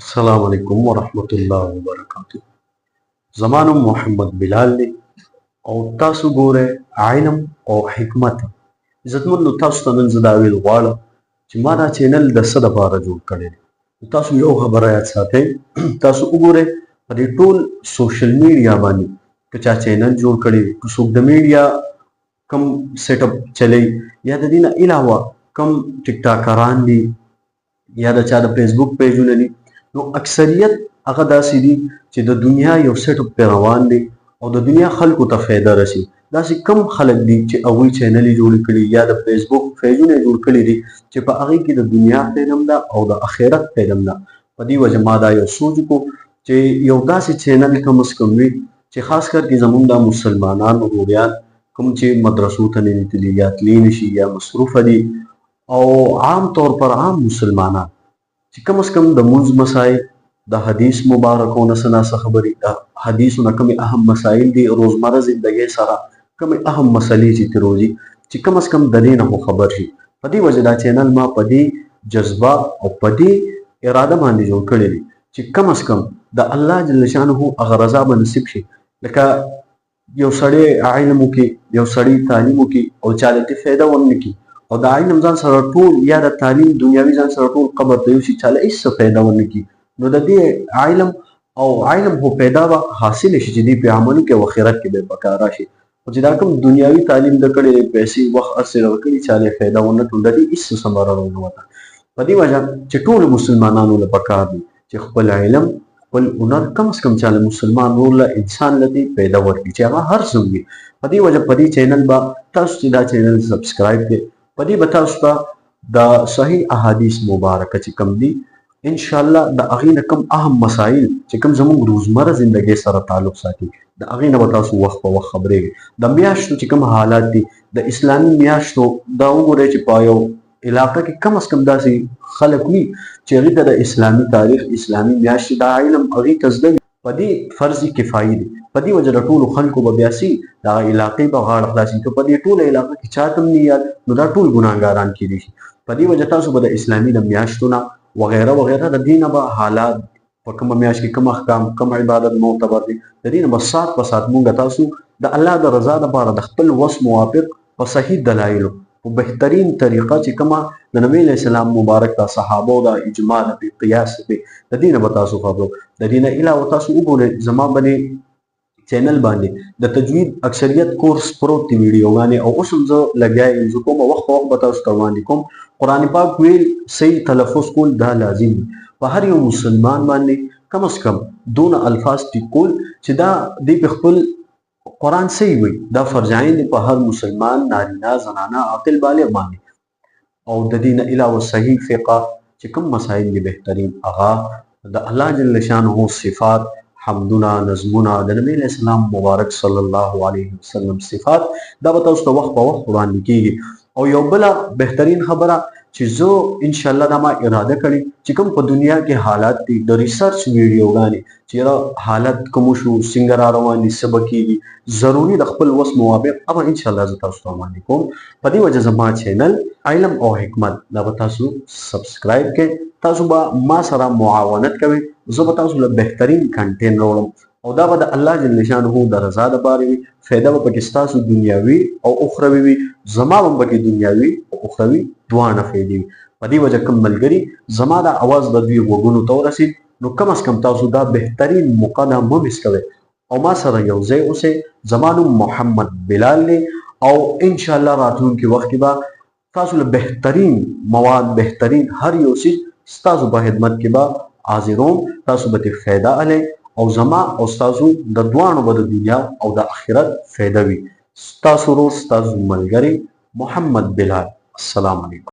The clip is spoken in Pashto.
السلام علیکم ورحمت الله وبرکاتہ. زما نوم محمد بلال دی او تاسو ګوره علم او حکمت. عزتمندو، تاسو ته نن زه دا ویل غواړم چې ما دا چینل د څه دپاره جوړ کړی دی. تاسو یو خبره یاد ساتئ، تاسو وګورئ په دې ټول سوشل میډیا باندې که چا چینل جوړ کړی وي، که څوک د میډیا کم سیټ اپ چلی یا د دې نه علاوه کم ټیک ټاکران دي یا د چا د فیسبوک پیجونه دي، نو اکثریت هغه داسې دي چې د دنیا یو سیټ اپ پې روان دی او د دنیا خلکو ته فایده رسي. داسې کم خلک دي چې هغوی چینل یې جوړې کړي یا د فیسبوک پیجونه یې جوړ کړي دي چې په هغې کې د دنیا فایده هم ده او د آخرت فایده هم ده. په دې وجه ما دا یو سوچ وکړو چې یو داسې چینل کم از کم وي چې خاص کر کې زموږ دا مسلمانان وروریان کوم چې مدرسو ته نه دي تللي یا تللی نشي یا مصروفه دي او عام طور پر عام مسلمانان چې کم از کم د مونځ مسایل، د حدیث مبارکونه څه ناڅه خبرې، د حدیثو نه کومې اهم مسایل دي، روزمره زندګۍ سره کومې اهم مسلې چې تېروځي چې کم از کم د دې نه خو خبر شي. په دې وجه دا چینل ما په دې جذبه او په دې اراده باندې جوړ کړی دی چې کم از کم د الله جل شانه هغه رضا به نصیب شي. لکه یو سړی علم وکړي، یو سړی تعلیم وکړي او چاله ته فایده ونه کړي او د علم ځان سره ټول یا د تعلیم دنیاوي ځان سره ټول قبر ته یوسي، چاله هېڅ څه فایده ونه کړي، نو د دې علم او علم خو پیدا به حاصله شي چې دې پې عمل وکړي او آخرت کې به یې په کار راشي. خو چې دا کوم دنیاوي تعلیم د کړی دی، پیسې وخت هر څه یې ورکړي، چاله یې فایده ونه کړو، د دې هېڅ څه ثمره ونه وته. په دې وجه چې ټولو مسلمانانو له پکار دي چې خپل علم خپل هنر کم از کم چاله مسلمان ور له انسان له دې پیدا ورکړي چې هغه هر څه وي. په دې وجه په دې چینل به تاسو چې دا چینل سبسکرایب کړئ، په دې به تاسو ته د صحیح احادیث مبارکه چې کوم دي انشاءالله د هغې نه کوم اهم مسایل چې کوم زموږ روزمره زندګۍ سره تعلق ساتي د هغې نه به تاسو وخت په وخت خبرېږئ. د میاشتو چې کوم حالات دي د اسلامي میاشتو دا وګورئ چې په یو علاقه کې کم از کم داسې خلک وي چې هغې ته د اسلامي تاریخ، اسلامي میاشتې دا علم هغې ته زده وي. په دې فرض کفایي دی. په دې وجه د ټولو خلکو به بیا سي دغه علاقې به غاړه خلاصي، که په دې ټوله علاقه کې چاته هم نه یاد نو دا ټول ګناهګاران کېدای شي. په دې وجه تاسو به د اسلامي د میاشتو نه وغیره وغیره د دې نه به حالات په کومه میاشت کې کوم احکام کوم عبادت معتبر دي د دې نه به سات په سات مونږ تاسو د الله د رضا دپاره د خپل وس موافق په صحیح دلایلو په بهترین طریقه چې کومه د نبي علیه السلام مبارک دا صحابو دا اجماع دی قیاس دی د دې نه به تاسو خبرو. د دې نه علاوه تاسو وګورئ زما باندې چینل باندې د تجوید اکثریت کورس پروت دی ویډیوګانې او اوس هم زه لګیا یم، زه کومه وخت په وخت به تاسو ته وړاندې کوم. قرآن پاک ویل صحیح تلفظ کول دا لازم دي په هر یو مسلمان باندې کم از کم دونه الفاظ ټیک کول چې دا دی په خپل قرآن صحیح وي، دا فرض عین دی په هر مسلمان نارینه زنانه عاقل بالغ باندې. او د دې نه علاوه صحیح فقه چې کوم مسایل دي بهترین هغه د الله جل شانه صفات، حمدونه، نظمونه، د نبی علیه السلام مبارک صلی الله علیه وسلم صفات دا به تاسو ته وخت په وخت وړاندې کېږي. او یو بله بهترین خبره چې زه انشاءالله دا ما اراده کړې چې کوم په دنیا کې حالات دي د ریسرچ ویډیوګانې چې حالت کوم شو څنګه را روان دي څه به کېږي ضروري د خپل وس موافق هغه انشاءالله زه تاسو ته وړاندې کوم. په دې وجه زما چینل علم او حکمت دا به تاسو سبسکرایب کړئ. تاسو به ما سره معاونت کوئ، زه به تاسو له بهترین کنټینټ راوړم او دا به د الله جل شانه د رضا دپاره وي. فایده به پکې ستاسو دنیاوي او اخروي وي، زما به هم پکې دنیاوي او اخروي دواړه فایدې وي. په دې وجه کوم ملګري زما دا اواز به دوی غوږونو ته ورسېد نو کم از کم تاسو دا بهترین موقع ده مه مس کوئ او ما سره یو ځای اوسئ. زما نوم محمد بلال دی او انشاءالله راتلونکي وخت کې به تاسو له بهترین مواد، بهترین هر یو څیز ستاسو په خدمت کې به حاضروم. تاسو به ترې فایده اخلئ او زما او ستاسو د دواړو به د دنیا او د آخرت فایده وي. ستاسو ورور ستاسو ملګری محمد بلال. السلام علیکم.